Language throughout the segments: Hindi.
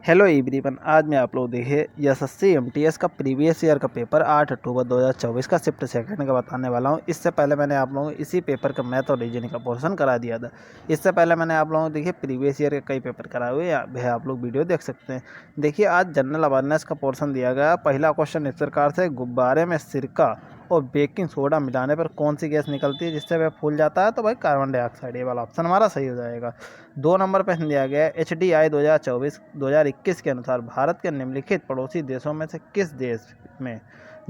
हेलो एवरीवन, आज मैं आप लोग देखिए एसएससी एमटीएस का प्रीवियस ईयर का पेपर 8 अक्टूबर 2024 का शिफ्ट सेकंड का बताने वाला हूं। इससे पहले मैंने आप लोगों को इसी पेपर का मैथ और रीजनिंग का पोर्शन करा दिया था। इससे पहले मैंने आप लोगों को देखिए प्रीवियस ईयर के कई पेपर कराए हुए हैं, आप लोग वीडियो देख सकते हैं। देखिए आज जनरल अवेयरनेस का पोर्शन दिया गया। पहला क्वेश्चन इस प्रकार से, गुब्बारे में सिरका और बेकिंग सोडा मिलाने पर कौन सी गैस निकलती है जिससे वह फूल जाता है? तो भाई कार्बन डाइऑक्साइड। ये वाला ऑप्शन हमारा सही हो जाएगा। 2 नंबर पर दिया गया है, HDI 2024-2021 के अनुसार भारत के निम्नलिखित पड़ोसी देशों में से किस देश में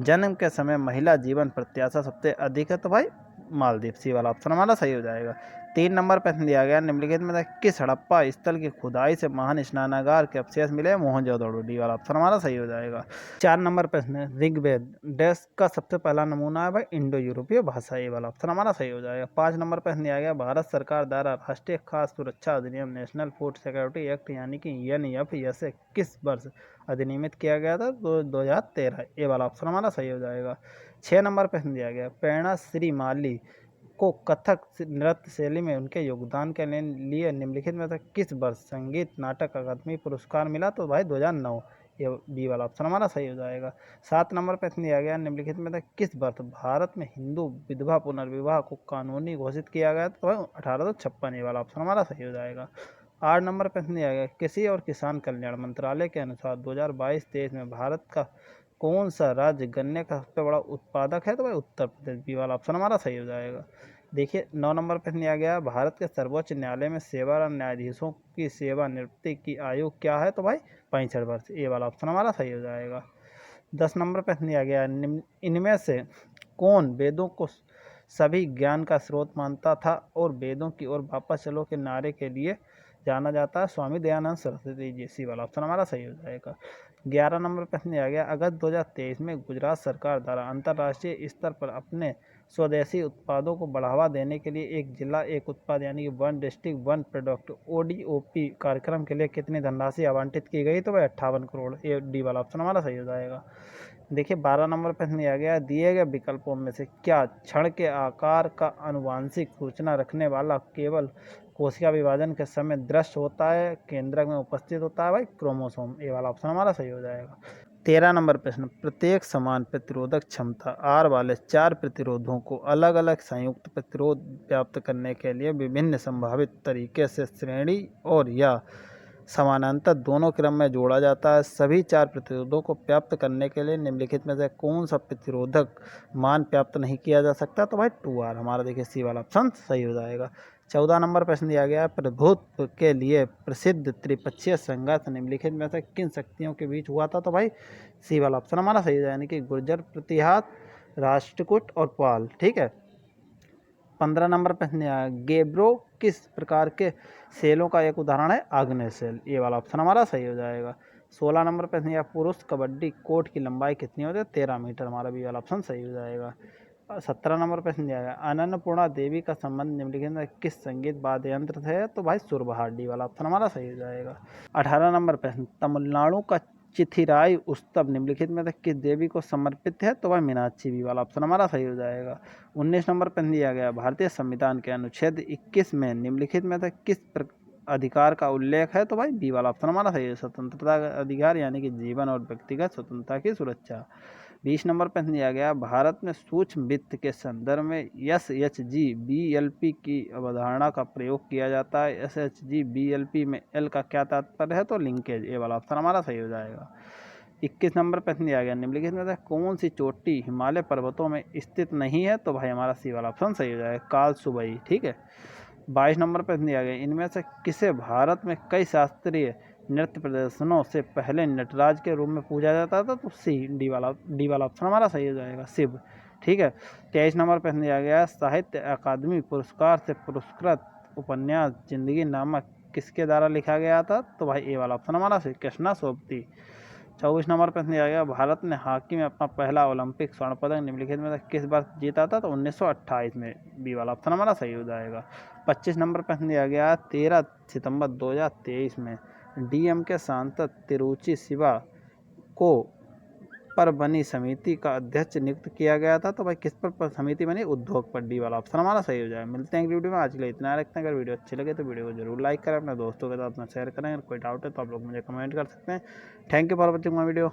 जन्म के समय महिला जीवन प्रत्याशा सबसे अधिक है? तो भाई मालदीव। सी वाला ऑप्शन हमारा सही हो जाएगा। 3 नंबर पर दिया गया, निम्नलिखित में से किस हड़प्पा स्थल की खुदाई से महान स्नानागार के अवशेष मिले? मोहनजोदड़ो। डी वाला ऑप्शन हमारा सही हो जाएगा। 4 नंबर प्रश्न है, ऋग्वेद डैश का सबसे पहला नमूना है? भाई इंडो यूरोपीय भाषा। ये वाला ऑप्शन हमारा सही हो जाएगा। 5 नंबर प्रश्न दिया गया, भारत सरकार द्वारा राष्ट्रीय खाद्य सुरक्षा अधिनियम नेशनल फूड सिक्योरिटी एक्ट यानी कि NFS किस वर्ष अधिनियमित किया गया था? 2013। ये वाला ऑप्शन हमारा सही हो जाएगा। 6 नंबर प्रश्न दिया गया, प्रेरणा श्रीमाली को कथक नृत्य शैली में उनके योगदान के लिए निम्नलिखित में से किस वर्ष संगीत नाटक अकादमी पुरस्कार मिला? तो भाई 2009। ये बी वाला ऑप्शन हमारा सही हो जाएगा। 7 नंबर प्रश्न दिया गया, निम्नलिखित में से किस वर्ष भारत में हिंदू विधवा पुनर्विवाह को कानूनी घोषित किया गया? तो भाई 1856। ये वाला ऑप्शन हमारा सही हो जाएगा। 8 नंबर प्रश्न दिया गया, कृषि और किसान कल्याण मंत्रालय के अनुसार 2022-23 में भारत का कौन सा राज्य गन्ने का सबसे बड़ा उत्पादक है? तो भाई उत्तर प्रदेश। बी वाला ऑप्शन हमारा सही हो जाएगा। देखिए 9 नंबर प्रश्न दिया गया, भारत के सर्वोच्च न्यायालय में सेवारत न्यायाधीशों की सेवानिवृत्ति की आयु क्या है? तो भाई 65 वर्ष। ये वाला ऑप्शन हमारा सही हो जाएगा। 10 नंबर प्रश्न दिया गया, इनमें से कौन वेदों को सभी ज्ञान का स्रोत मानता था और वेदों की ओर वापस चलो के नारे के लिए जाना जाता है? स्वामी दयानंद सरस्वती जी। सी वाला ऑप्शन हमारा सही हो जाएगा। 11 नंबर प्रश्न दिया गया, अगस्त 2023 में गुजरात सरकार द्वारा अंतर्राष्ट्रीय स्तर पर अपने स्वदेशी उत्पादों को बढ़ावा देने के लिए एक जिला एक उत्पाद यानी कि one district one product ODOP कार्यक्रम के लिए कितनी धनराशि आवंटित की गई? तो भाई 58 करोड़। ये डी वाला ऑप्शन हमारा सही हो जाएगा। देखिए 12 नंबर प्रश्न दिया गया, दिए गए विकल्पों में से क्या क्षण के आकार का आनुवांशिक सूचना रखने वाला केवल कोशिका विभाजन के समय दृश्य होता है, केंद्रक में उपस्थित होता है? भाई क्रोमोसोम। ये वाला ऑप्शन हमारा सही हो जाएगा। 13 नंबर प्रश्न, प्रत्येक समान प्रतिरोधक क्षमता R वाले 4 प्रतिरोधों को अलग अलग संयुक्त प्रतिरोध प्राप्त करने के लिए विभिन्न संभावित तरीके से श्रेणी और या समानांतर दोनों क्रम में जोड़ा जाता है। सभी 4 प्रतिरोधों को प्राप्त करने के लिए निम्नलिखित में से कौन सा प्रतिरोधक मान प्राप्त नहीं किया जा सकता? तो भाई 2R। हमारा देखिए सी वाला ऑप्शन सही हो जाएगा। 14 नंबर प्रश्न दिया गया, प्रभुत्व के लिए प्रसिद्ध त्रिपक्षीय संघर्ष निम्नलिखित में से किन शक्तियों के बीच हुआ था? तो भाई सी वाला ऑप्शन हमारा सही हो जाएगा, यानी कि गुर्जर प्रतिहार, राष्ट्रकूट और पाल। ठीक है। 15 नंबर प्रश्न, गेब्रो किस प्रकार के सेलों का एक उदाहरण है? आग्नेय सेल। ये वाला ऑप्शन हमारा सही हो जाएगा। 16 नंबर प्रश्न, या पुरुष कबड्डी कोर्ट की लंबाई कितनी होती है? 13 मीटर। हमारा भी वाला ऑप्शन सही हो जाएगा। 17 नंबर प्रश्न दिया गया, अन्नपूर्णा देवी का संबंध निम्नलिखित में किस संगीत वाद्य यंत्र से? तो भाई सुरबहार। डी वाला ऑप्शन हमारा सही हो जाएगा। 18 नंबर प्रश्न, तमिलनाडु का चिथिराई उत्सव निम्नलिखित में से किस देवी को समर्पित है? तो भाई मीनाक्षी। भी वाला ऑप्शन हमारा सही हो जाएगा। 19 नंबर प्रश्न दिया गया, भारतीय संविधान के अनुच्छेद 21 में निम्नलिखित में से किस अधिकार का उल्लेख है? तो भाई बी वाला ऑप्शन हमारा सही है, स्वतंत्रता का अधिकार यानी कि जीवन और व्यक्तिगत स्वतंत्रता की सुरक्षा। 20 नंबर प्रश्न दिया गया, भारत में सूक्ष्म वित्त के संदर्भ में SHG-BLP की अवधारणा का प्रयोग किया जाता है। SHG-BLP में L का क्या तात्पर्य है? तो लिंकेज। ए वाला ऑप्शन हमारा सही हो जाएगा। 21 नंबर प्रश्न दिया गया, निम्नलिखित में से कौन सी चोटी हिमालय पर्वतों में स्थित नहीं है? तो भाई हमारा सी वाला ऑप्शन सही हो जाएगा, कालसुबई। ठीक है। 22 नंबर प्रश्न दिया गया, इनमें से किसे भारत में कई शास्त्रीय नृत्य प्रदर्शनों से पहले नटराज के रूप में पूजा जाता था? तो डी वाला ऑप्शन हमारा सही हो जाएगा, शिव। ठीक है। 23 नंबर प्रश्न दिया गया, साहित्य अकादमी पुरस्कार से पुरस्कृत उपन्यास जिंदगी नामक किसके द्वारा लिखा गया था? तो भाई ए वाला ऑप्शन हमारा सही, कृष्णा सोबती। 24 नंबर प्रश्न दिया गया, भारत ने हॉकी में अपना पहला ओलंपिक स्वर्ण पदक निम्नलिखित में से किस वर्ष जीता था? तो 1928 में। बी वाला ऑप्शन हमारा सही हो जाएगा। 25 नंबर प्रश्न दिया गया, 13 सितंबर 2023 में DM के सांसद तिरुचि शिवा को पर बनी समिति का अध्यक्ष नियुक्त किया गया था। तो भाई किस पर समिति बनी? उद्योग पर, डी वाला ऑप्शन हमारा सही हो जाएगा। मिलते हैं एक वीडियो में, आज के लिए इतना रखते हैं। अगर वीडियो अच्छी लगे तो वीडियो को जरूर लाइक करें, अपने दोस्तों के साथ में शेयर करें। अगर कोई डाउट है तो आप लोग मुझे कमेंट कर सकते हैं। Thank you for watching my video.